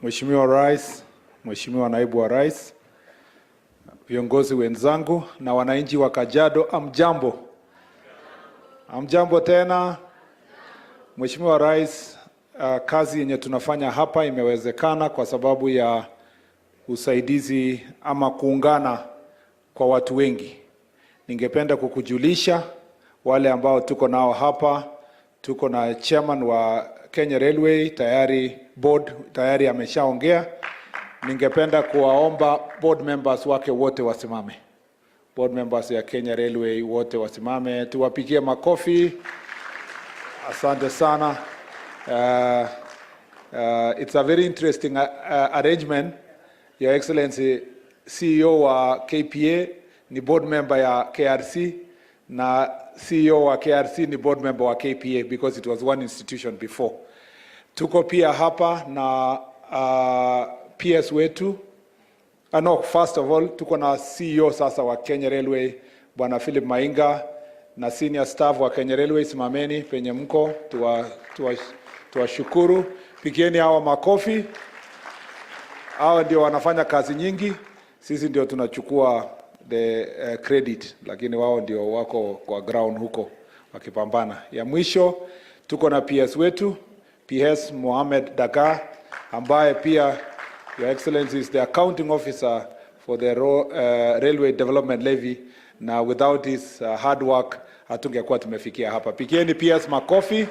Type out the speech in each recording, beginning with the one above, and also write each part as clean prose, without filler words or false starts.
Mheshimiwa Rais, Mheshimiwa Naibu wa Rais, viongozi wenzangu na wananchi wa Kajiado, amjambo. Amjambo tena. Mheshimiwa Rais, kazi yenye tunafanya hapa imewezekana kwa sababu ya usaidizi ama kuungana kwa watu wengi. Ningependa kukujulisha wale ambao tuko nao hapa, tuko na chairman wa Kenya Railway tayari, board tayari ameshaongea. Ningependa kuwaomba board members wake wote wasimame. Board members ya Kenya Railway wote wasimame, tuwapigie makofi. Asante sana. It's a very interesting arrangement. Your Excellency, CEO wa KPA ni board member ya KRC, na CEO wa KRC ni board member wa KPA because it was one institution before. Tuko pia hapa na PS wetu. No, first of all, tuko na CEO sasa wa Kenya Railway, Bwana Philip Mainga, na senior staff wa Kenya Railway, simameni penye mko, tuwashukuru. Pigieni hawa makofi. Hawa ndio wanafanya kazi nyingi, sisi ndio tunachukua the credit, lakini wao ndio wako kwa ground huko wakipambana. Ya mwisho tuko na PS wetu, PS Mohamed Daga, ambaye pia Your Excellency is the accounting officer for the Railway Development Levy, na without his hard work hatungekuwa tumefikia hapa. Pigieni PS makofi.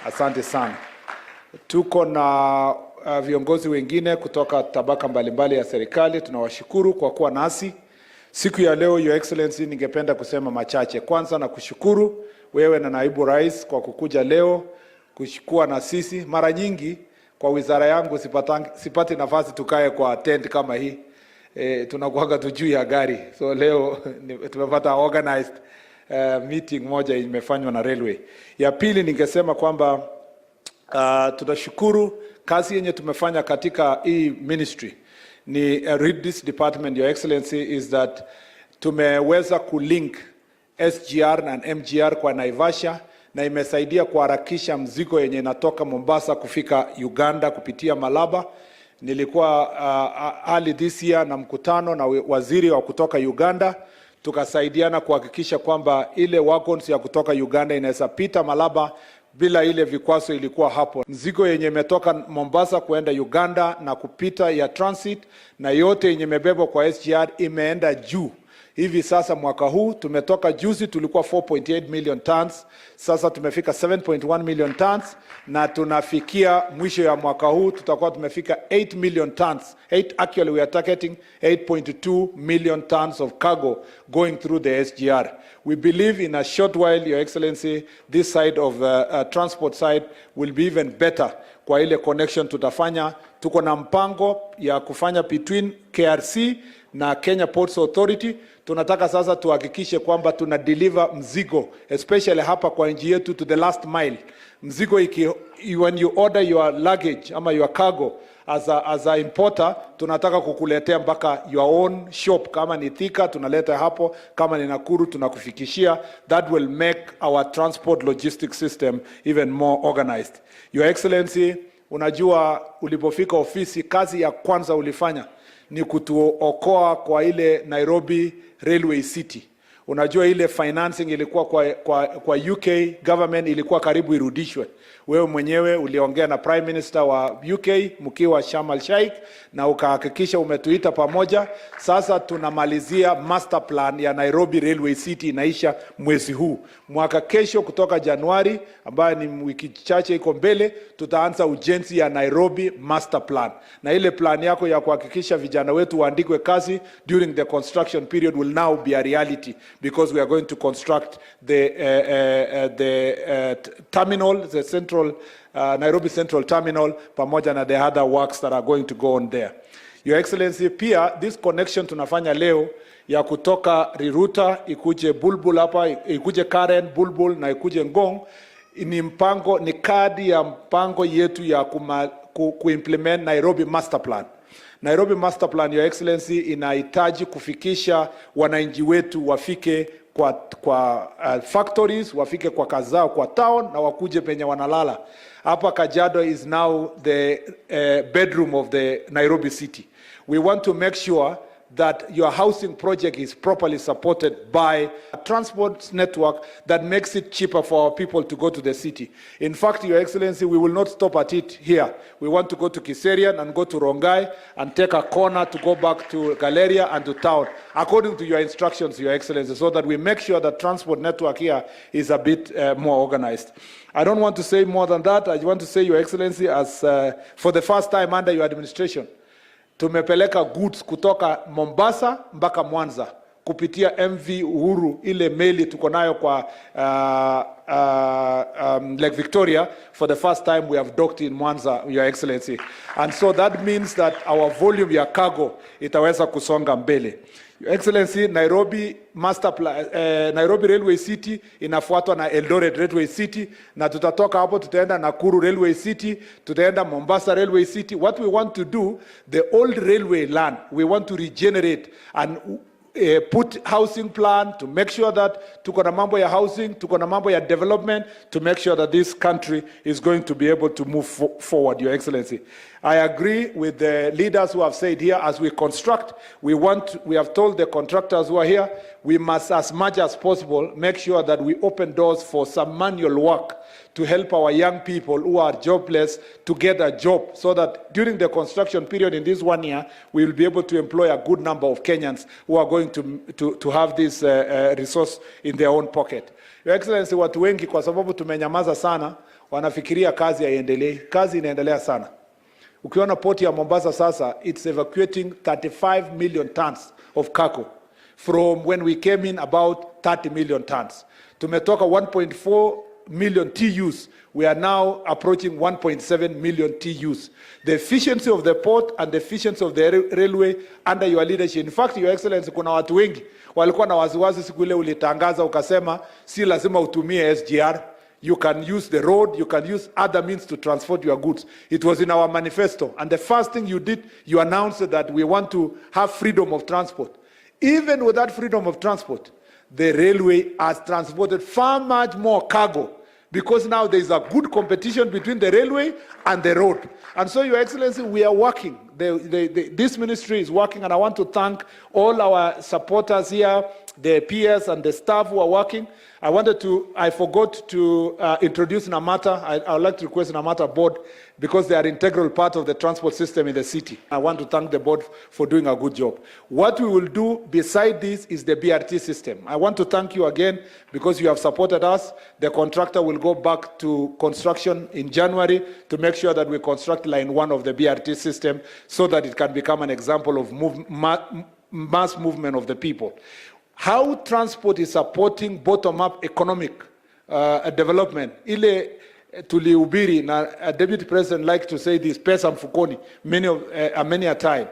Asante sana. Tuko na viongozi wengine kutoka tabaka mbalimbali ya serikali, tunawashukuru kwa kuwa nasi siku ya leo. Your Excellency, ningependa kusema machache. Kwanza na kushukuru wewe na Naibu Rais kwa kukuja leo kushukua na sisi. Mara nyingi kwa wizara yangu sipati nafasi tukae kwa tent kama hii. Tunakuanga tu juu ya gari. So leo tumepata organized meeting moja imefanywa na Railway. Ya pili ningesema kwamba tunashukuru kazi yenye tumefanya katika hii ministry. Ni read this department, Your Excellency, is that tumeweza kulink SGR na MGR kwa Naivasha, na imesaidia kuharakisha mzigo yenye inatoka Mombasa kufika Uganda kupitia Malaba. Nilikuwa early this year na mkutano na waziri wa kutoka Uganda, tukasaidiana kuhakikisha kwamba ile wagons ya kutoka Uganda inaweza pita Malaba bila ile vikwazo ilikuwa hapo. Mzigo yenye imetoka Mombasa kuenda Uganda na kupita ya transit na yote yenye imebebwa kwa SGR imeenda juu. Hivi sasa mwaka huu tumetoka juzi tulikuwa 4.8 million tons, sasa tumefika 7.1 million tons, na tunafikia mwisho ya mwaka huu tutakuwa tumefika 8 million tons. Actually we are targeting 8.2 million tons of cargo going through the SGR. We believe in a short while, Your Excellency, this side of the transport side will be even better kwa ile connection tutafanya. Tuko na mpango ya kufanya between KRC na Kenya Ports Authority. Tunataka sasa tuhakikishe kwamba tuna deliver mzigo, especially hapa kwa nchi yetu, to the last mile. Mzigo when you order your luggage ama your cargo as a importer, tunataka kukuletea mpaka your own shop. Kama ni Thika tunaleta hapo, kama ni Nakuru tunakufikishia. That will make our transport logistics system even more organized. Your Excellency, unajua ulipofika ofisi kazi ya kwanza ulifanya ni kutuokoa kwa ile Nairobi Railway City. Unajua ile financing ilikuwa kwa UK government ilikuwa karibu irudishwe. Wewe mwenyewe uliongea na Prime Minister wa UK mkiwa Sharm el Sheikh na ukahakikisha umetuita pamoja. Sasa tunamalizia master plan ya Nairobi Railway City, inaisha mwezi huu. Mwaka kesho kutoka Januari, ambayo ni wiki chache iko mbele, tutaanza ujenzi ya Nairobi master plan. Na ile plan yako ya kuhakikisha vijana wetu waandikwe kazi during the construction period will now be a reality, because we are going to construct the terminal, the central Nairobi Central Terminal, pamoja na the other works that are going to go on there. Your Excellency, pia this connection tunafanya leo ya kutoka Riruta ikuje Bulbul hapa, ikuje Karen, Bulbul na ikuje Ngong, ni mpango, ni kadi ya mpango yetu ya kuimplement Nairobi Master Plan. Nairobi Master Plan, Your Excellency, inahitaji kufikisha wananchi wetu wafike kwa factories, wafike kwa kazi zao kwa town, na wakuje penye wanalala. Hapa Kajiado is now the bedroom of the Nairobi city. We want to make sure that your housing project is properly supported by a transport network that makes it cheaper for our people to go to the city. In fact, Your Excellency, we will not stop at it here. We want to go to Kiserian and go to Rongai and take a corner to go back to Galleria and to town, according to your instructions, Your Excellency, so that we make sure that transport network here is a bit more organized. I don't want to say more than that. I want to say, Your Excellency, as for the first time under your administration, tumepeleka goods kutoka Mombasa mpaka Mwanza kupitia MV Uhuru, ile meli tuko nayo kwa Lake Victoria. For the first time we have docked in Mwanza, Your Excellency. And so that means that our volume ya cargo itaweza kusonga mbele. Your Excellency, Nairobi Nairobi Railway City inafuatwa na Eldoret Railway City, na tutatoka hapo tutaenda Nakuru Railway City, tutaenda Mombasa Railway City. What we want to do, the old railway land, we want to regenerate and put housing plan to make sure that tuko na mambo ya housing, tuko na mambo ya development, to make sure that this country is going to be able to move forward, Your Excellency. I agree with the leaders who have said here, as we construct, we have told the contractors who are here, we must, as much as possible, make sure that we open doors for some manual work to help our young people who are jobless to get a job, so that during the construction period in this 1 year, we will be able to employ a good number of Kenyans who are going to have this resource in their own pocket. Your Excellency, watu wengi kwa sababu tumenyamaza sana, wanafikiria kazi haiendelei. Kazi inaendelea sana. Ukiona port ya Mombasa sasa, it's evacuating 35 million tons of cargo. From when we came in, about 30 million tons. Tumetoka 1.4 million TUs. We are now approaching 1.7 million TUs. The efficiency of the port and the efficiency of the railway under your leadership. In fact, Your Excellency, kuna watu wengi walikuwa na waziwazi siku ile ulitangaza ukasema si lazima utumie SGR. You can use the road, you can use other means to transport your goods. It was in our manifesto. And the first thing you did, you announced that we want to have freedom of transport. Even with that freedom of transport, the railway has transported far much more cargo, because now there is a good competition between the railway and the road. And so, Your Excellency, we are working. This ministry is working, and I want to thank all our supporters here, the PS and the staff who are working. I forgot to introduce Namata. I would like to request Namata board, because they are an integral part of the transport system in the city. I want to thank the board for doing a good job. What we will do beside this is the BRT system. I want to thank you again, because you have supported us. The contractor will go back to construction in January to make sure that we construct line 1 of the BRT system, so that it can become an example of mass movement of the people. How transport is supporting bottom-up economic development. Ile tulihubiri, na Deputy President likes to say this, pesa mfukoni, many a time.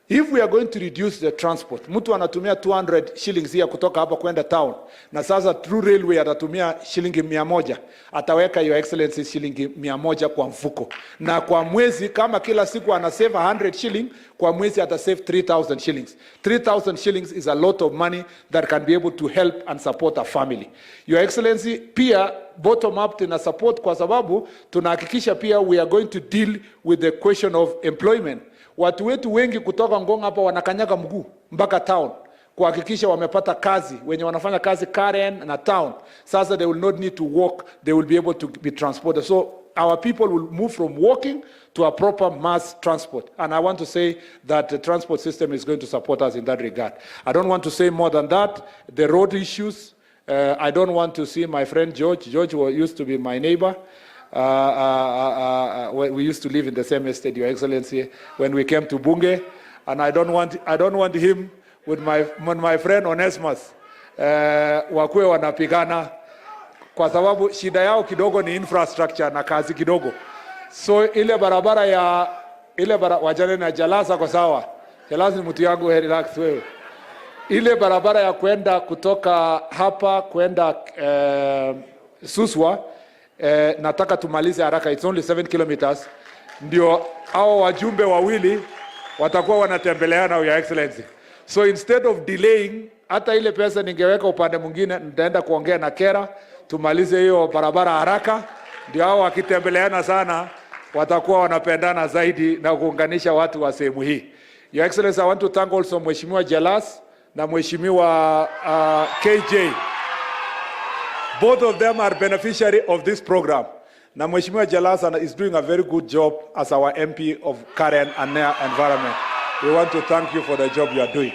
If we are going to reduce the transport, mtu anatumia 200 shillings here kutoka hapa kwenda town, na sasa through railway atatumia shilingi 100, ataweka, Your Excellency, shilingi 100 kwa mfuko. Na kwa mwezi, kama kila siku ana save 100 shilling, kwa mwezi ata save 3,000 shillings. 3,000 shillings is a lot of money that can be able to help and support a family. Your Excellency, pia bottom up tuna support, kwa sababu tunahakikisha pia we are going to deal with the question of employment. Watu wetu wengi kutoka Ngong hapa wanakanyaga mguu mpaka town kuhakikisha wamepata kazi, wenye wanafanya kazi Karen na town. Sasa they will not need to walk, they will be able to be transported. So our people will move from walking to a proper mass transport. And I want to say that the transport system is going to support us in that regard. I don't want to say more than that. The road issues, I don't want to see my friend George. George used to be my neighbor. We used to live in the same estate, Your Excellency, when we came to Bunge, and I don't want him with my friend Onesmus wakuwe wanapigana, kwa sababu shida yao kidogo ni infrastructure na kazi kidogo. So ile barabara wajane na Jalasa kwa sawa. Jalasa ni mtu yangu, relax wewe. Ile barabara ya kwenda kutoka hapa kwenda Suswa, nataka tumalize haraka, it's only 7 kilometers, ndio hao wajumbe wawili watakuwa wanatembeleana, Your Excellency. So instead of delaying, hata ile pesa ningeweka upande mwingine, nitaenda kuongea na Kera tumalize hiyo barabara haraka, ndio hao wakitembeleana sana watakuwa wanapendana zaidi na kuunganisha watu wa sehemu hii. Your Excellency, I want to thank also Mheshimiwa Jalas na Mheshimiwa KJ. Both of them are beneficiary of this program. Na Mheshimiwa Jalas is doing a very good job as our MP of Karen and Environment. We want to thank you for the job you are doing.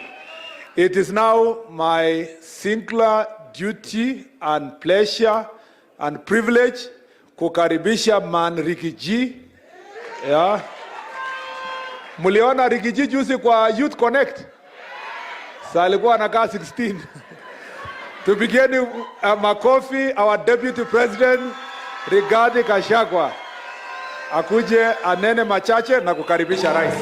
It is now my singular duty and pleasure and privilege kukaribisha man Rikiji. Yeah. Muliona Rikiji juzi kwa Youth Connect. Sa alikuwa anakaa 16. Tupigeni makofi our Deputy President Rigathi Gachagua akuje anene machache na kukaribisha rais.